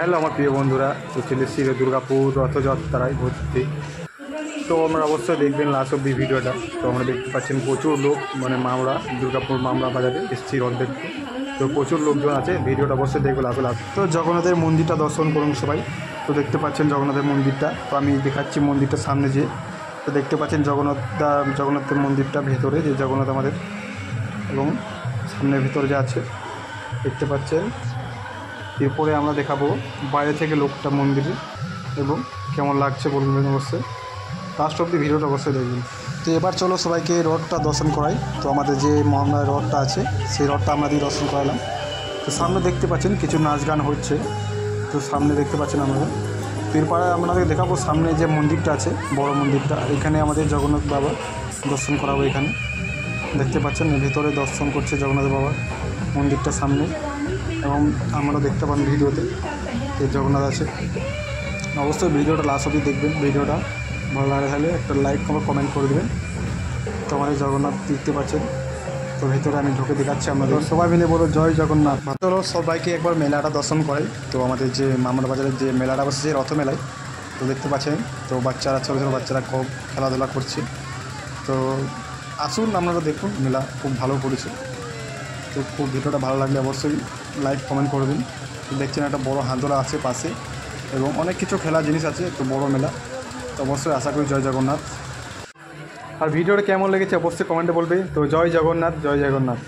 Hello আমার প্রিয় বন্ধুরা, তো চলে এসেছি দুর্গাপুর রথযাত্রায় ঘুরতে। তো আমরা অবশ্যই দেখবেন লাস্ট অব্দি ভিডিওটা। তো আমরা দেখতে পাচ্ছেন প্রচুর লোক, মানে মামরা দুর্গাপুর মামরা বাজারে এসেছি রথ দেখতে। তো প্রচুর লোকজন আছে, ভিডিওটা অবশ্যই দেখবেন লাস্ট। তো জগন্নাথের মন্দিরটা দর্শন করুন সবাই। তো দেখতে পাচ্ছেন জগন্নাথের মন্দিরটা, তো আমি দেখাচ্ছি মন্দিরটার সামনে যে। তো দেখতে পাচ্ছেন জগন্নাথের মন্দিরটা ভেতরে, যে জগন্নাথ আমাদের, এবং সামনের ভিতরে যে আছে দেখতে পাচ্ছেন। এরপরে আমরা দেখাবো বাইরে থেকে লোকটা মন্দিরে, এবং কেমন লাগছে বলবেন অবশ্যই। লাস্ট অব্দি ভিডিওটা অবশ্যই দেখবেন। তো এবার চলো সবাইকে রথটা দর্শন করাই। তো আমাদের যে মহামায়া রথটা আছে সেই রথটা আমাদের দর্শন করালাম। তো সামনে দেখতে পাচ্ছেন কিছু নাচ গান হচ্ছে, তো সামনে দেখতে পাচ্ছেন আমরা। তো এরপরে আপনাদের দেখাবো সামনে যে মন্দিরটা আছে, বড় মন্দিরটা, এখানে আমাদের জগন্নাথ বাবা দর্শন করাবো। এখানে দেখতে পাচ্ছেন ভেতরে দর্শন করছে জগন্নাথ বাবা মন্দিরটা সামনে, এবং আমরা দেখতে পান ভিডিওতে যে জগন্নাথ আছে। অবশ্যই ভিডিওটা লাস্ট অবধি দেখবেন। ভিডিওটা ভালো লাগে তাহলে একটা লাইক কমেন্ট করে দেবেন। তো আমাদের জগন্নাথ দেখতে পাচ্ছেন। তো ভিতরে আমি ঢুকে দেখাচ্ছি আপনাদের, সবাই মিলে বলো জয় জগন্নাথ। চলো সবাইকে একবার মেলাটা দর্শন করাই। তো আমাদের যে মামরা বাজারের যে মেলাটা বসেছে রথ মেলায়, তো দেখতে পাচ্ছেন। তো বাচ্চারা, ছোটো ছোটো বাচ্চারা খুব খেলাধুলা করছে। তো আসুন আপনারা দেখুন, মেলা খুব ভালো করেছে। তো খুব ভিডিওটা ভালো লাগলে অবশ্যই লাইক কমেন্ট করবেন। দেখছেন একটা বড় হাঁদোলা আছে পাশে, এবং অনেক কিছু খেলার জিনিস আছে, একটু বড় মেলা। তো অবশ্যই আশা করি জয় জগন্নাথ। আর ভিডিওটা কেমন লেগেছে অবশ্যই কমেন্টে বলবে। তো জয় জগন্নাথ, জয় জগন্নাথ।